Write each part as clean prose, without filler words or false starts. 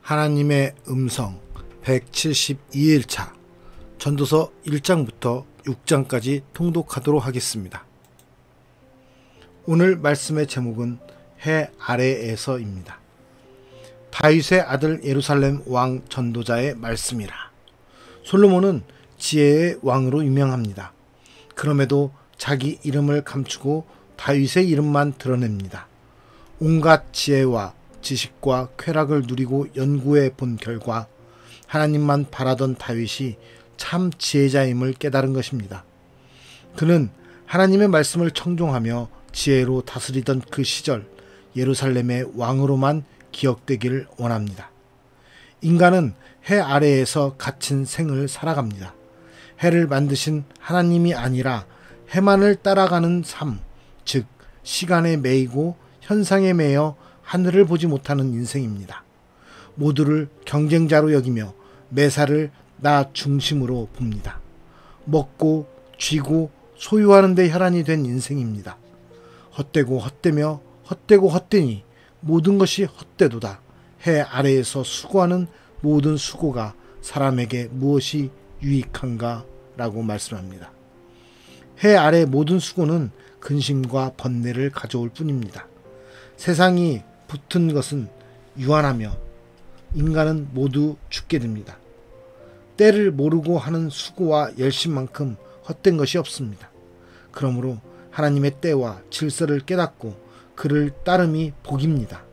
하나님의 음성 172일차 전도서 1장부터 6장까지 통독하도록 하겠습니다. 오늘 말씀의 제목은 해 아래에서입니다. 다윗의 아들 예루살렘 왕 전도자의 말씀이라. 솔로몬은 지혜의 왕으로 유명합니다. 그럼에도 자기 이름을 감추고 다윗의 이름만 드러냅니다. 온갖 지혜와 지식과 쾌락을 누리고 연구해 본 결과 하나님만 바라던 다윗이 참 지혜자임을 깨달은 것입니다. 그는 하나님의 말씀을 청종하며 지혜로 다스리던 그 시절 예루살렘의 왕으로만 기억되기를 원합니다. 인간은 해 아래에서 갇힌 생을 살아갑니다. 해를 만드신 하나님이 아니라 해만을 따라가는 삶, 즉 시간에 매이고 현상에 매여 하늘을 보지 못하는 인생입니다. 모두를 경쟁자로 여기며 매사를 나 중심으로 봅니다. 먹고 쥐고 소유하는 데 혈안이 된 인생입니다. 헛되고 헛되며 헛되고 헛되니 모든 것이 헛되도다. 해 아래에서 수고하는 모든 수고가 사람에게 무엇이 유익한가? 라고 말씀합니다. 해 아래 모든 수고는 근심과 번뇌를 가져올 뿐입니다. 세상이 붙은 것은 유한하며 인간은 모두 죽게 됩니다. 때를 모르고 하는 수고와 열심만큼 헛된 것이 없습니다. 그러므로 하나님의 때와 질서를 깨닫고 그를 따름이 복입니다.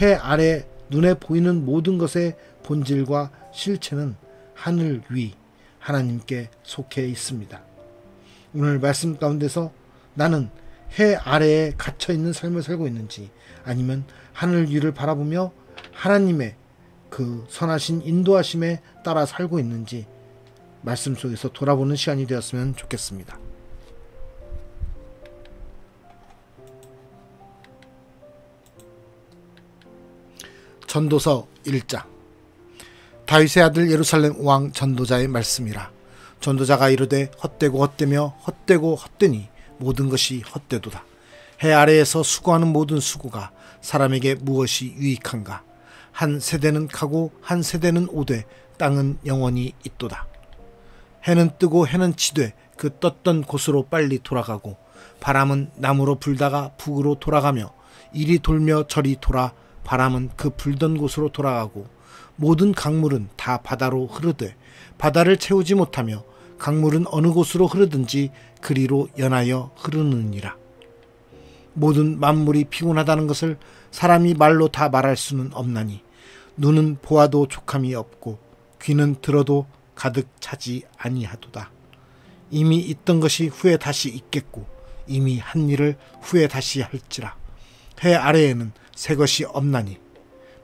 해 아래 눈에 보이는 모든 것의 본질과 실체는 하늘 위 하나님께 속해 있습니다. 오늘 말씀 가운데서 나는 해 아래에 갇혀있는 삶을 살고 있는지 아니면 하늘 위를 바라보며 하나님의 그 선하신 인도하심에 따라 살고 있는지 말씀 속에서 돌아보는 시간이 되었으면 좋겠습니다. 전도서 1장. 다윗의 아들 예루살렘 왕 전도자의 말씀이라. 전도자가 이르되 헛되고 헛되며 헛되고 헛되니 모든 것이 헛되도다. 해 아래에서 수고하는 모든 수고가 사람에게 무엇이 유익한가? 한 세대는 가고 한 세대는 오되 땅은 영원히 있도다. 해는 뜨고 해는 지되 그 떴던 곳으로 빨리 돌아가고 바람은 남으로 불다가 북으로 돌아가며 이리 돌며 저리 돌아 바람은 그 불던 곳으로 돌아가고 모든 강물은 다 바다로 흐르되 바다를 채우지 못하며 강물은 어느 곳으로 흐르든지 그리로 연하여 흐르느니라. 모든 만물이 피곤하다는 것을 사람이 말로 다 말할 수는 없나니 눈은 보아도 족함이 없고 귀는 들어도 가득 차지 아니하도다. 이미 있던 것이 후에 다시 있겠고 이미 한 일을 후에 다시 할지라. 해 아래에는 새 것이 없나니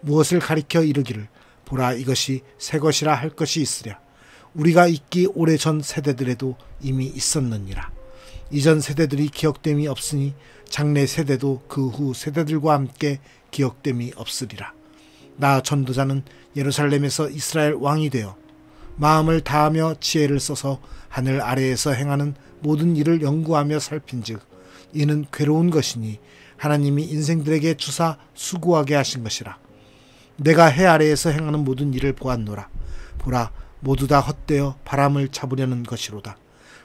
무엇을 가리켜 이르기를 보라 이것이 새 것이라 할 것이 있으랴. 우리가 있기 오래전 세대들에도 이미 있었느니라. 이전 세대들이 기억됨이 없으니 장래 세대도 그 후 세대들과 함께 기억됨이 없으리라. 나 전도자는 예루살렘에서 이스라엘 왕이 되어 마음을 다하며 지혜를 써서 하늘 아래에서 행하는 모든 일을 연구하며 살핀즉 이는 괴로운 것이니 하나님이 인생들에게 주사 수고하게 하신 것이라. 내가 해 아래에서 행하는 모든 일을 보았노라. 보라 모두 다 헛되어 바람을 잡으려는 것이로다.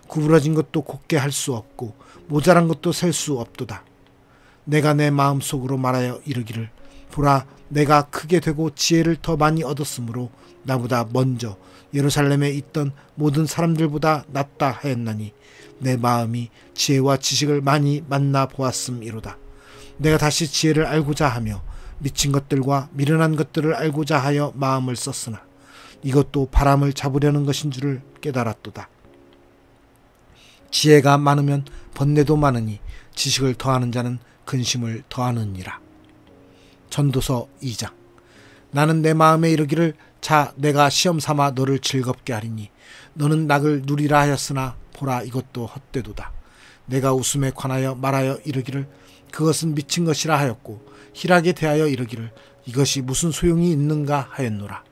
구부러진 것도 곧게 할 수 없고 모자란 것도 셀 수 없도다. 내가 내 마음속으로 말하여 이르기를 보라 내가 크게 되고 지혜를 더 많이 얻었으므로 나보다 먼저 예루살렘에 있던 모든 사람들보다 낫다 하였나니 내 마음이 지혜와 지식을 많이 만나 보았음이로다. 내가 다시 지혜를 알고자 하며 미친 것들과 미련한 것들을 알고자 하여 마음을 썼으나 이것도 바람을 잡으려는 것인 줄을 깨달았도다. 지혜가 많으면 번뇌도 많으니 지식을 더하는 자는 근심을 더하느니라. 전도서 2장. 나는 내 마음에 이르기를 자 내가 시험 삼아 너를 즐겁게 하리니 너는 낙을 누리라 하였으나 보라 이것도 헛되도다. 내가 웃음에 관하여 말하여 이르기를 그것은 미친 것이라 하였고 희락에 대하여 이르기를 이것이 무슨 소용이 있는가 하였노라.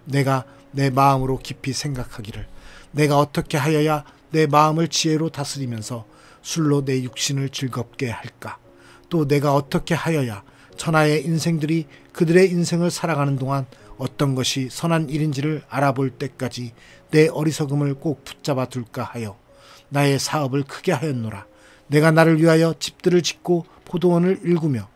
내가 내 마음으로 깊이 생각하기를 내가 어떻게 하여야 내 마음을 지혜로 다스리면서 술로 내 육신을 즐겁게 할까? 또 내가 어떻게 하여야 천하의 인생들이 그들의 인생을 살아가는 동안 어떤 것이 선한 일인지를 알아볼 때까지 내 어리석음을 꼭 붙잡아 둘까 하여 나의 사업을 크게 하였노라. 내가 나를 위하여 집들을 짓고 포도원을 일구며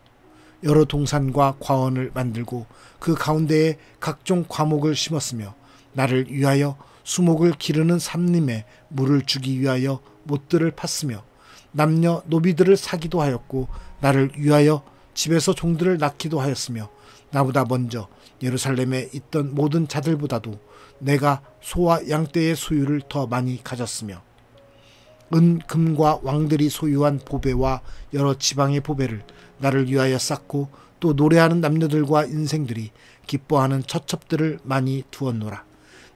여러 동산과 과원을 만들고 그 가운데에 각종 과목을 심었으며 나를 위하여 수목을 기르는 삼림에 물을 주기 위하여 못들을 팠으며 남녀 노비들을 사기도 하였고 나를 위하여 집에서 종들을 낳기도 하였으며 나보다 먼저 예루살렘에 있던 모든 자들보다도 내가 소와 양떼의 소유를 더 많이 가졌으며 은, 금과 왕들이 소유한 보배와 여러 지방의 보배를 나를 위하여 쌓고 또 노래하는 남녀들과 인생들이 기뻐하는 처첩들을 많이 두었노라.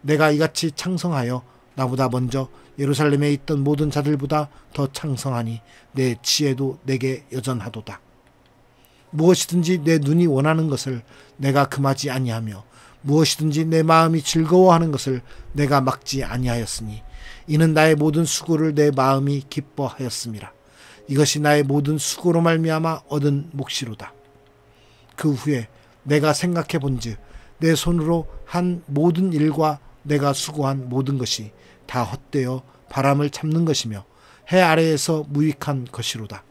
내가 이같이 창성하여 나보다 먼저 예루살렘에 있던 모든 자들보다 더 창성하니 내 지혜도 내게 여전하도다. 무엇이든지 내 눈이 원하는 것을 내가 금하지 아니하며 무엇이든지 내 마음이 즐거워하는 것을 내가 막지 아니하였으니 이는 나의 모든 수고를 내 마음이 기뻐하였음이라. 이것이 나의 모든 수고로 말미암아 얻은 몫이로다. 그 후에 내가 생각해 본즉 내 손으로 한 모든 일과 내가 수고한 모든 것이 다 헛되어 바람을 잡는 것이며 해 아래에서 무익한 것이로다.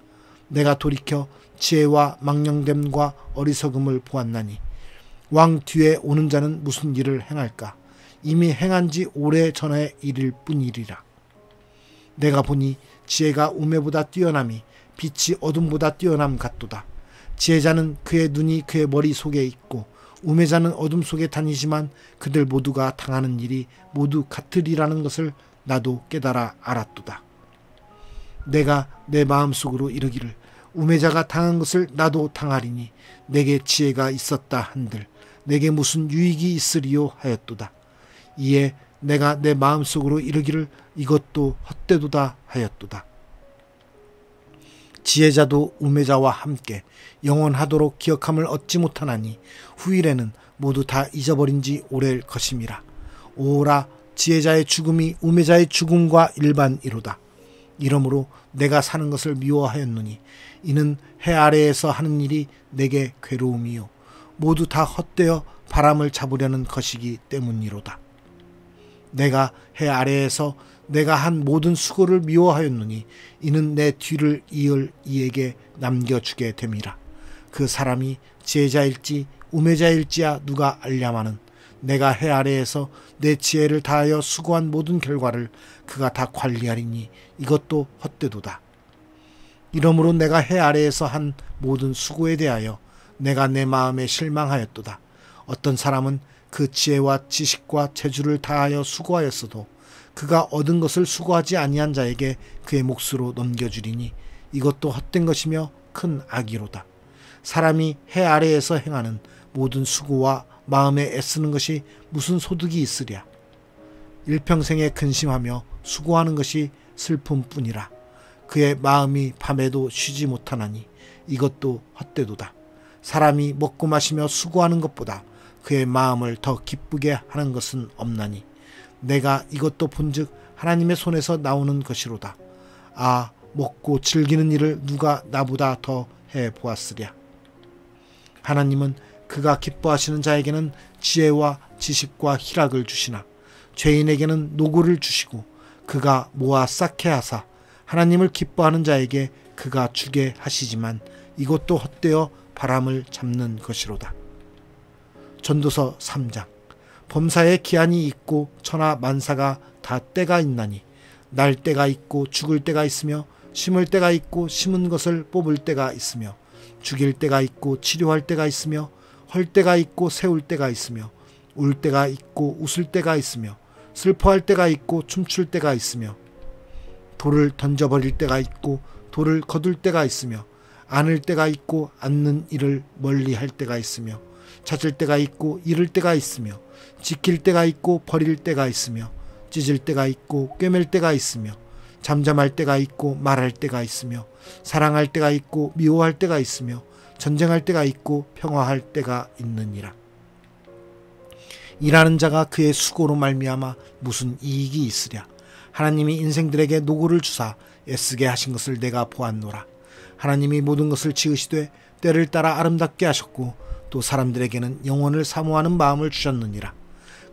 내가 돌이켜 지혜와 망령됨과 어리석음을 보았나니 왕 뒤에 오는 자는 무슨 일을 행할까? 이미 행한 지 오래 전의 일일 뿐이리라. 내가 보니 지혜가 우매보다 뛰어남이 빛이 어둠보다 뛰어남 같도다. 지혜자는 그의 눈이 그의 머리 속에 있고 우매자는 어둠 속에 다니지만 그들 모두가 당하는 일이 모두 같으리라는 것을 나도 깨달아 알았도다. 내가 내 마음속으로 이르기를 우매자가 당한 것을 나도 당하리니 내게 지혜가 있었다 한들 내게 무슨 유익이 있으리요 하였도다. 이에 내가 내 마음속으로 이르기를 이것도 헛되도다 하였도다. 지혜자도 우매자와 함께 영원하도록 기억함을 얻지 못하나니 후일에는 모두 다 잊어버린 지 오래일 것임이라. 오라 지혜자의 죽음이 우매자의 죽음과 일반이로다. 이러므로 내가 사는 것을 미워하였노니 이는 해 아래에서 하는 일이 내게 괴로움이요 모두 다 헛되어 바람을 잡으려는 것이기 때문이로다. 내가 해 아래에서 내가 한 모든 수고를 미워하였노니 이는 내 뒤를 이을 이에게 남겨주게 됨이라. 그 사람이 지혜자일지 우매자일지야 누가 알랴마는 내가 해 아래에서 내 지혜를 다하여 수고한 모든 결과를 그가 다 관리하리니 이것도 헛되도다. 이러므로 내가 해 아래에서 한 모든 수고에 대하여 내가 내 마음에 실망하였도다. 어떤 사람은 그 지혜와 지식과 재주를 다하여 수고하였어도 그가 얻은 것을 수고하지 아니한 자에게 그의 몫으로 넘겨주리니 이것도 헛된 것이며 큰 악이로다. 사람이 해 아래에서 행하는 모든 수고와 마음에 애쓰는 것이 무슨 소득이 있으랴. 일평생에 근심하며 수고하는 것이 슬픔뿐이라. 그의 마음이 밤에도 쉬지 못하나니 이것도 헛되도다. 사람이 먹고 마시며 수고하는 것보다 그의 마음을 더 기쁘게 하는 것은 없나니 내가 이것도 본즉 하나님의 손에서 나오는 것이로다. 아, 먹고 즐기는 일을 누가 나보다 더 해보았으랴. 하나님은 그가 기뻐하시는 자에게는 지혜와 지식과 희락을 주시나 죄인에게는 노고를 주시고 그가 모아 쌓게 하사 하나님을 기뻐하는 자에게 그가 주게 하시지만 이것도 헛되어 바람을 잡는 것이로다. 전도서 3장. 범사에 기한이 있고 천하 만사가 다 때가 있나니 날 때가 있고 죽을 때가 있으며 심을 때가 있고 심은 것을 뽑을 때가 있으며 죽일 때가 있고 치료할 때가 있으며 헐 때가 있고 세울 때가 있으며 울 때가 있고 웃을 때가 있으며 슬퍼할 때가 있고 춤출 때가 있으며 돌을 던져버릴 때가 있고 돌을 거둘 때가 있으며 안을 때가 있고 앉는 일을 멀리 할 때가 있으며 찾을 때가 있고 잃을 때가 있으며 지킬 때가 있고 버릴 때가 있으며 찢을 때가 있고 꿰맬 때가 있으며 잠잠할 때가 있고 말할 때가 있으며 사랑할 때가 있고 미워할 때가 있으며 전쟁할 때가 있고 평화할 때가 있느니라. 일하는 자가 그의 수고로 말미암아 무슨 이익이 있으랴. 하나님이 인생들에게 노고를 주사 애쓰게 하신 것을 내가 보았노라. 하나님이 모든 것을 지으시되 때를 따라 아름답게 하셨고 또 사람들에게는 영혼을 사모하는 마음을 주셨느니라.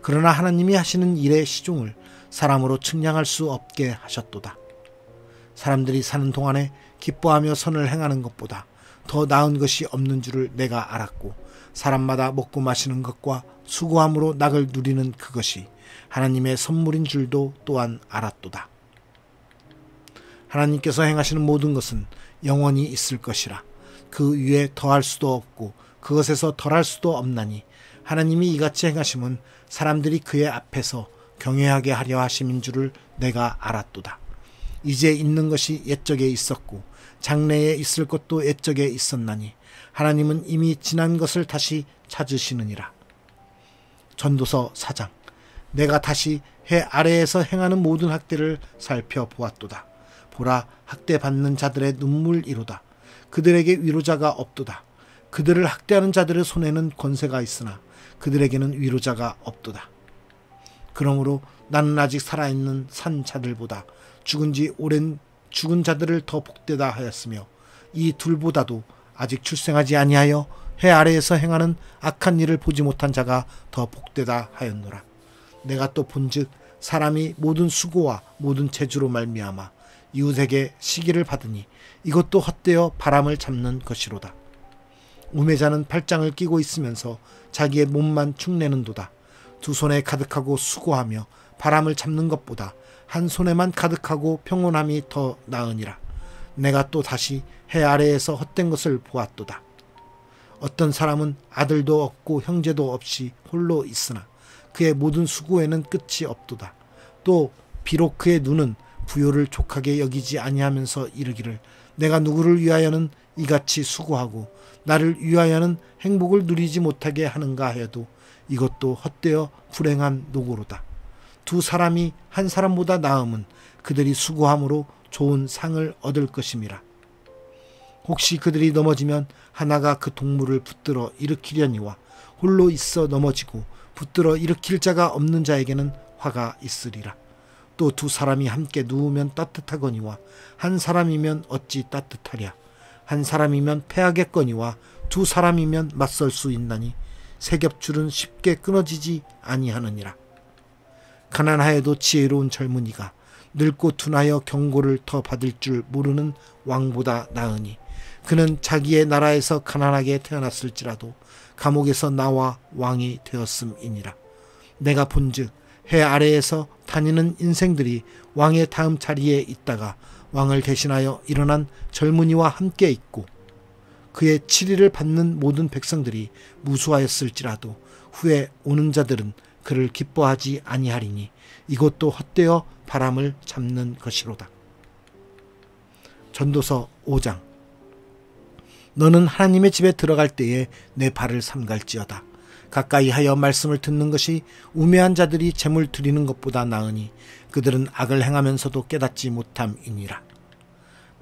그러나 하나님이 하시는 일의 시종을 사람으로 측량할 수 없게 하셨도다. 사람들이 사는 동안에 기뻐하며 선을 행하는 것보다 더 나은 것이 없는 줄을 내가 알았고, 사람마다 먹고 마시는 것과 수고함으로 낙을 누리는 그것이 하나님의 선물인 줄도 또한 알았도다. 하나님께서 행하시는 모든 것은 영원히 있을 것이라. 그 위에 더할 수도 없고 그것에서 덜할 수도 없나니, 하나님이 이같이 행하심은 사람들이 그의 앞에서 경외하게 하려 하심인 줄을 내가 알았도다. 이제 있는 것이 옛적에 있었고 장래에 있을 것도 옛적에 있었나니, 하나님은 이미 지난 것을 다시 찾으시느니라. 전도서 4장. 내가 다시 해 아래에서 행하는 모든 학대를 살펴보았도다. 보라, 학대받는 자들의 눈물이로다. 그들에게 위로자가 없도다. 그들을 학대하는 자들의 손에는 권세가 있으나 그들에게는 위로자가 없도다. 그러므로 나는 아직 살아있는 산 자들보다 죽은 지 오랜 죽은 자들을 더 복되다 하였으며, 이 둘보다도 아직 출생하지 아니하여 해 아래에서 행하는 악한 일을 보지 못한 자가 더 복되다 하였노라. 내가 또 본즉 사람이 모든 수고와 모든 재주로 말미암아 이웃에게 시기를 받으니 이것도 헛되어 바람을 잡는 것이로다. 우매자는 팔짱을 끼고 있으면서 자기의 몸만 축내는도다. 두 손에 가득하고 수고하며 바람을 잡는 것보다 한 손에만 가득하고 평온함이 더 나으니라. 내가 또 다시 해 아래에서 헛된 것을 보았도다. 어떤 사람은 아들도 없고 형제도 없이 홀로 있으나 그의 모든 수고에는 끝이 없도다. 또 비록 그의 눈은 부요를 족하게 여기지 아니하면서 이르기를, 내가 누구를 위하여는 이같이 수고하고 나를 위하여는 행복을 누리지 못하게 하는가 해도 이것도 헛되어 불행한 노고로다. 두 사람이 한 사람보다 나음은 그들이 수고함으로 좋은 상을 얻을 것임이라. 혹시 그들이 넘어지면 하나가 그 동물을 붙들어 일으키려니와 홀로 있어 넘어지고 붙들어 일으킬 자가 없는 자에게는 화가 있으리라. 또 두 사람이 함께 누우면 따뜻하거니와 한 사람이면 어찌 따뜻하랴. 한 사람이면 패하겠거니와 두 사람이면 맞설 수 있나니 세 겹줄은 쉽게 끊어지지 아니하느니라. 가난하여도 지혜로운 젊은이가 늙고 둔하여 경고를 더 받을 줄 모르는 왕보다 나으니, 그는 자기의 나라에서 가난하게 태어났을지라도 감옥에서 나와 왕이 되었음이니라. 내가 본즉 해 아래에서 다니는 인생들이 왕의 다음 자리에 있다가 왕을 대신하여 일어난 젊은이와 함께 있고, 그의 치리를 받는 모든 백성들이 무수하였을지라도 후에 오는 자들은 그를 기뻐하지 아니하리니 이것도 헛되어 바람을 잡는 것이로다. 전도서 5장. 너는 하나님의 집에 들어갈 때에 내 발을 삼갈지어다. 가까이 하여 말씀을 듣는 것이 우매한 자들이 재물 드리는 것보다 나으니 그들은 악을 행하면서도 깨닫지 못함이니라.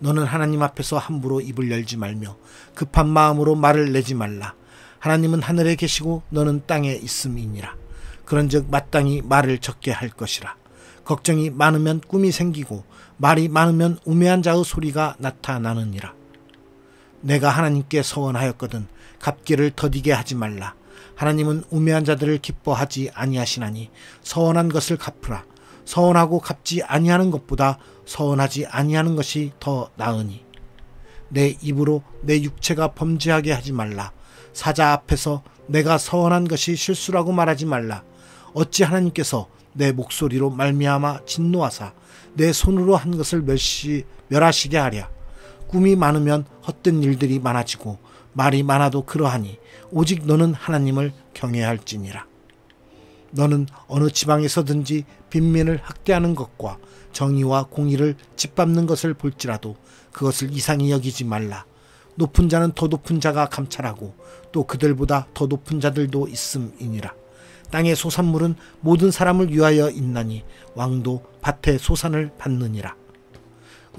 너는 하나님 앞에서 함부로 입을 열지 말며 급한 마음으로 말을 내지 말라. 하나님은 하늘에 계시고 너는 땅에 있음이니라. 그런즉 마땅히 말을 적게 할 것이라. 걱정이 많으면 꿈이 생기고 말이 많으면 우매한 자의 소리가 나타나느니라. 내가 하나님께 서원하였거든 갚기를 더디게 하지 말라. 하나님은 우매한 자들을 기뻐하지 아니하시나니 서원한 것을 갚으라. 서원하고 갚지 아니하는 것보다 서원하지 아니하는 것이 더 나으니, 내 입으로 내 육체가 범죄하게 하지 말라. 사자 앞에서 내가 서원한 것이 실수라고 말하지 말라. 어찌 하나님께서 내 목소리로 말미암아 진노하사 내 손으로 한 것을 멸하시게 하랴. 꿈이 많으면 헛된 일들이 많아지고 말이 많아도 그러하니 오직 너는 하나님을 경외할지니라. 너는 어느 지방에서든지 빈민을 학대하는 것과 정의와 공의를 짓밟는 것을 볼지라도 그것을 이상히 여기지 말라. 높은 자는 더 높은 자가 감찰하고 또 그들보다 더 높은 자들도 있음이니라. 땅의 소산물은 모든 사람을 위하여 있나니 왕도 밭의 소산을 받느니라.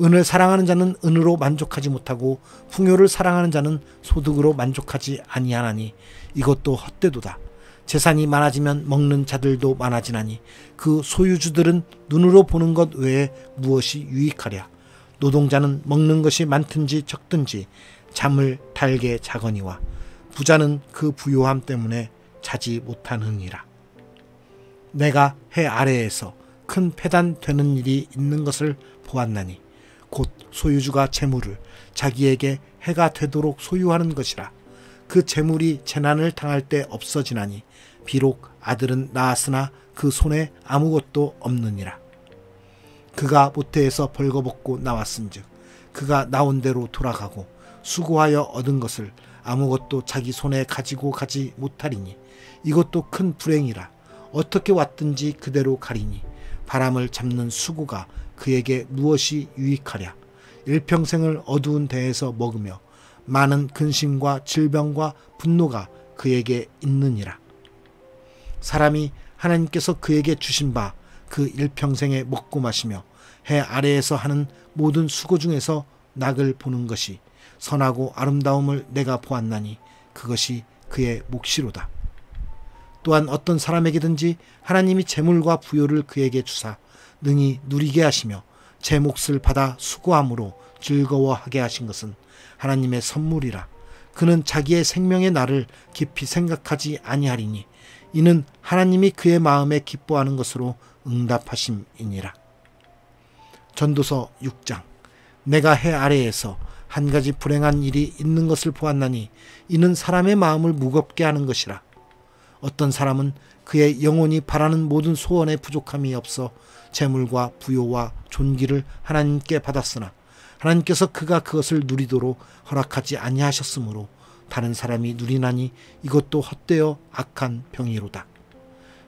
은을 사랑하는 자는 은으로 만족하지 못하고 풍요를 사랑하는 자는 소득으로 만족하지 아니하나니 이것도 헛되도다. 재산이 많아지면 먹는 자들도 많아지나니 그 소유주들은 눈으로 보는 것 외에 무엇이 유익하랴. 노동자는 먹는 것이 많든지 적든지 잠을 달게 자거니와 부자는 그 부요함 때문에 자지 못하느니라. 내가 해 아래에서 큰 패단되는 일이 있는 것을 보았나니 곧 소유주가 재물을 자기에게 해가 되도록 소유하는 것이라. 그 재물이 재난을 당할 때 없어지나니 비록 아들은 낳았으나 그 손에 아무것도 없느니라. 그가 모태에서 벌거벗고 나왔은즉 그가 나온 대로 돌아가고 수고하여 얻은 것을 아무것도 자기 손에 가지고 가지 못하리니 이것도 큰 불행이라. 어떻게 왔든지 그대로 가리니 바람을 잡는 수고가 그에게 무엇이 유익하랴. 일평생을 어두운 데에서 먹으며 많은 근심과 질병과 분노가 그에게 있느니라. 사람이 하나님께서 그에게 주신 바 그 일평생에 먹고 마시며 해 아래에서 하는 모든 수고 중에서 낙을 보는 것이 선하고 아름다움을 내가 보았나니 그것이 그의 몫이로다. 또한 어떤 사람에게든지 하나님이 재물과 부요를 그에게 주사 능히 누리게 하시며 제 몫을 받아 수고함으로 즐거워하게 하신 것은 하나님의 선물이라. 그는 자기의 생명의 날을 깊이 생각하지 아니하리니 이는 하나님이 그의 마음에 기뻐하는 것으로 응답하심이니라. 전도서 6장. 내가 해 아래에서 한 가지 불행한 일이 있는 것을 보았나니 이는 사람의 마음을 무겁게 하는 것이라. 어떤 사람은 그의 영혼이 바라는 모든 소원에 부족함이 없어 재물과 부요와 존귀를 하나님께 받았으나 하나님께서 그가 그것을 누리도록 허락하지 아니하셨으므로 다른 사람이 누리나니 이것도 헛되어 악한 병이로다.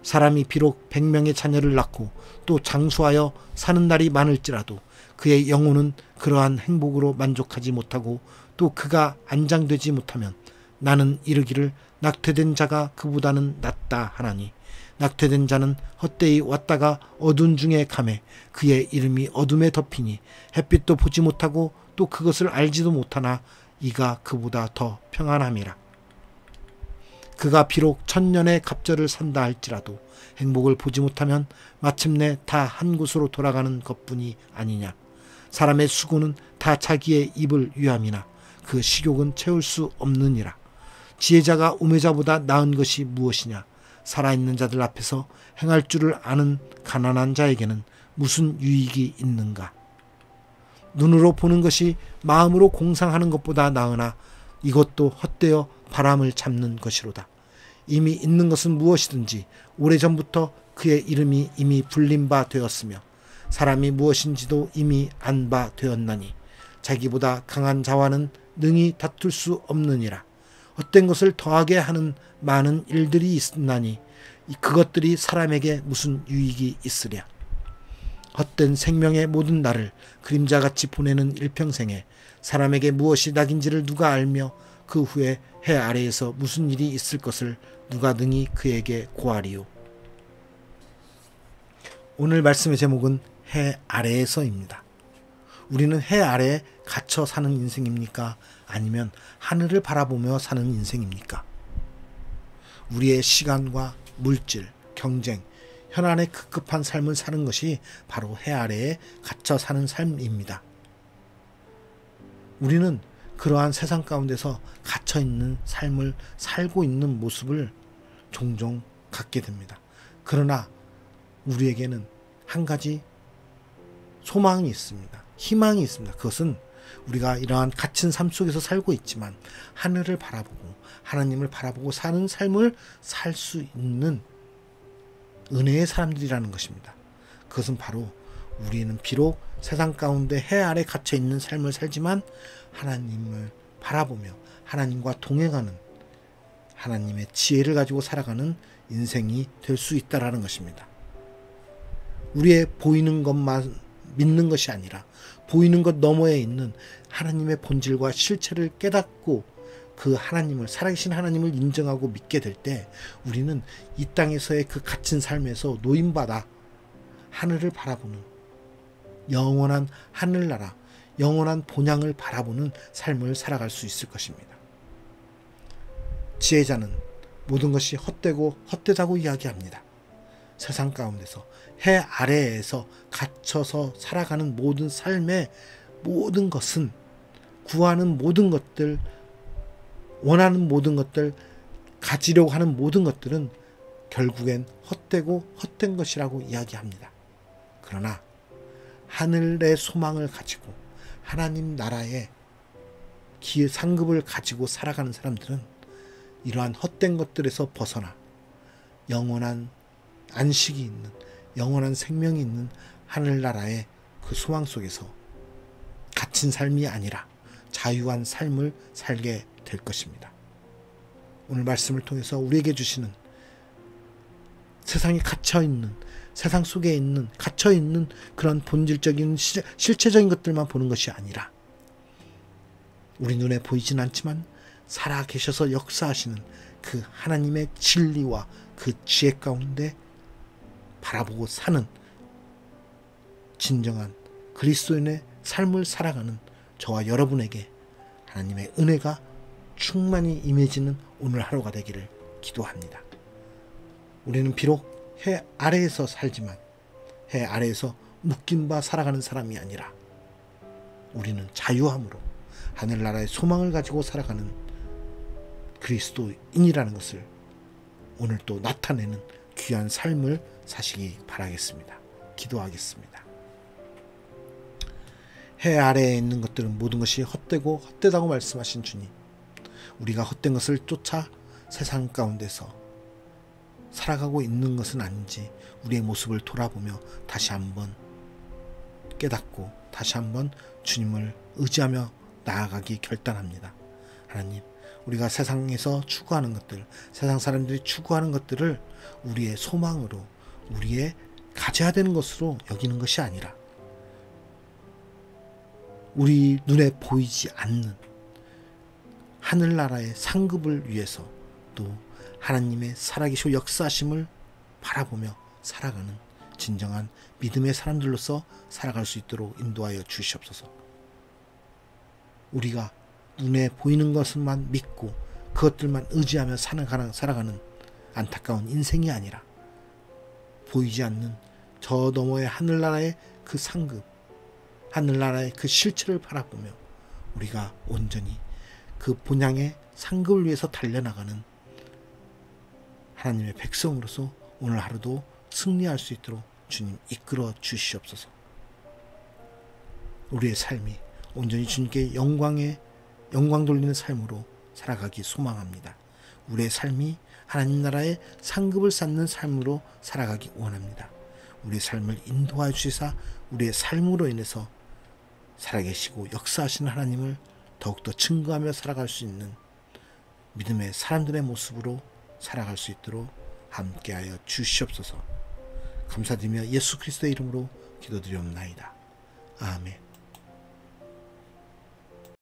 사람이 비록 100명의 자녀를 낳고 또 장수하여 사는 날이 많을지라도 그의 영혼은 그러한 행복으로 만족하지 못하고 또 그가 안장되지 못하면 나는 이르기를 낙태된 자가 그보다는 낫다 하나니 낙태된 자는 헛되이 왔다가 어두운 중에 가매 그의 이름이 어둠에 덮이니 햇빛도 보지 못하고 또 그것을 알지도 못하나 이가 그보다 더 평안함이라. 그가 비록 1000년의 갑절을 산다 할지라도 행복을 보지 못하면 마침내 다 한 곳으로 돌아가는 것뿐이 아니냐. 사람의 수고는 다 자기의 입을 위함이나 그 식욕은 채울 수 없느니라. 지혜자가 우매자보다 나은 것이 무엇이냐. 살아있는 자들 앞에서 행할 줄을 아는 가난한 자에게는 무슨 유익이 있는가. 눈으로 보는 것이 마음으로 공상하는 것보다 나으나 이것도 헛되어 바람을 잡는 것이로다. 이미 있는 것은 무엇이든지 오래전부터 그의 이름이 이미 불린 바 되었으며 사람이 무엇인지도 이미 안 바 되었나니 자기보다 강한 자와는 능히 다툴 수 없느니라. 헛된 것을 더하게 하는 많은 일들이 있나니 그것들이 사람에게 무슨 유익이 있으랴. 헛된 생명의 모든 날을 그림자같이 보내는 일평생에 사람에게 무엇이 낙인지를 누가 알며 그 후에 해 아래에서 무슨 일이 있을 것을 누가 능히 그에게 고하리요. 오늘 말씀의 제목은 해 아래에서입니다. 우리는 해 아래에 갇혀 사는 인생입니까? 아니면 하늘을 바라보며 사는 인생입니까? 우리의 시간과 물질, 경쟁, 현안의 급급한 삶을 사는 것이 바로 해 아래에 갇혀 사는 삶입니다. 우리는 그러한 세상 가운데서 갇혀 있는 삶을 살고 있는 모습을 종종 갖게 됩니다. 그러나 우리에게는 한 가지 소망이 있습니다. 희망이 있습니다. 그것은 우리가 이러한 갇힌 삶 속에서 살고 있지만 하늘을 바라보고 하나님을 바라보고 사는 삶을 살 수 있는 은혜의 사람들이라는 것입니다. 그것은 바로 우리는 비록 세상 가운데 해 아래 갇혀 있는 삶을 살지만 하나님을 바라보며 하나님과 동행하는 하나님의 지혜를 가지고 살아가는 인생이 될 수 있다라는 것입니다. 우리의 보이는 것만 믿는 것이 아니라 보이는 것 너머에 있는 하나님의 본질과 실체를 깨닫고 그 하나님을, 살아계신 하나님을 인정하고 믿게 될 때 우리는 이 땅에서의 그 갇힌 삶에서 노임받아 하늘을 바라보는 영원한 하늘나라, 영원한 본향을 바라보는 삶을 살아갈 수 있을 것입니다. 지혜자는 모든 것이 헛되고 헛되다고 이야기합니다. 세상 가운데서 해 아래에서 갇혀서 살아가는 모든 삶의 모든 것은, 구하는 모든 것들, 원하는 모든 것들, 가지려고 하는 모든 것들은 결국엔 헛되고 헛된 것이라고 이야기합니다. 그러나 하늘의 소망을 가지고 하나님 나라의 상급을 가지고 살아가는 사람들은 이러한 헛된 것들에서 벗어나 영원한 안식이 있는, 영원한 생명이 있는 하늘나라의 그 소망 속에서 갇힌 삶이 아니라 자유한 삶을 살게 될 것입니다. 오늘 말씀을 통해서 우리에게 주시는 세상에 갇혀있는, 세상 속에 있는, 갇혀있는 그런 본질적인 실체적인 것들만 보는 것이 아니라 우리 눈에 보이진 않지만 살아 계셔서 역사하시는 그 하나님의 진리와 그 지혜 가운데 바라보고 사는 진정한 그리스도인의 삶을 살아가는 저와 여러분에게 하나님의 은혜가 충만히 임해지는 오늘 하루가 되기를 기도합니다. 우리는 비록 해 아래에서 살지만 해 아래에서 묶인 바 살아가는 사람이 아니라 우리는 자유함으로 하늘나라의 소망을 가지고 살아가는 그리스도인이라는 것을 오늘 또 나타내는 귀한 삶을 사시기 바라겠습니다. 기도하겠습니다. 해 아래에 있는 것들은 모든 것이 헛되고 헛되다고 말씀하신 주님, 우리가 헛된 것을 쫓아 세상 가운데서 살아가고 있는 것은 아닌지 우리의 모습을 돌아보며 다시 한번 깨닫고 다시 한번 주님을 의지하며 나아가기 결단합니다. 하나님, 우리가 세상에서 추구하는 것들, 세상 사람들이 추구하는 것들을 우리의 소망으로, 우리의 가져야 되는 것으로 여기는 것이 아니라 우리 눈에 보이지 않는 하늘나라의 상급을 위해서 또 하나님의 살아계시고 역사하심을 바라보며 살아가는 진정한 믿음의 사람들로서 살아갈 수 있도록 인도하여 주시옵소서. 우리가 눈에 보이는 것만 믿고 그것들만 의지하며 살아가는 안타까운 인생이 아니라 보이지 않는 저 너머의 하늘나라의 그 상급, 하늘나라의 그 실체를 바라보며 우리가 온전히 그 본향의 상급을 위해서 달려나가는 하나님의 백성으로서 오늘 하루도 승리할 수 있도록 주님 이끌어 주시옵소서. 우리의 삶이 온전히 주님께 영광 돌리는 삶으로 살아가기 소망합니다. 우리의 삶이 하나님 나라의 상급을 쌓는 삶으로 살아가기 원합니다. 우리의 삶을 인도하여 주시사 우리의 삶으로 인해서 살아계시고 역사하시는 하나님을 더욱더 증거하며 살아갈 수 있는 믿음의 사람들의 모습으로 살아갈 수 있도록 함께하여 주시옵소서. 감사드리며 예수 그리스도의 이름으로 기도드리옵나이다. 아멘.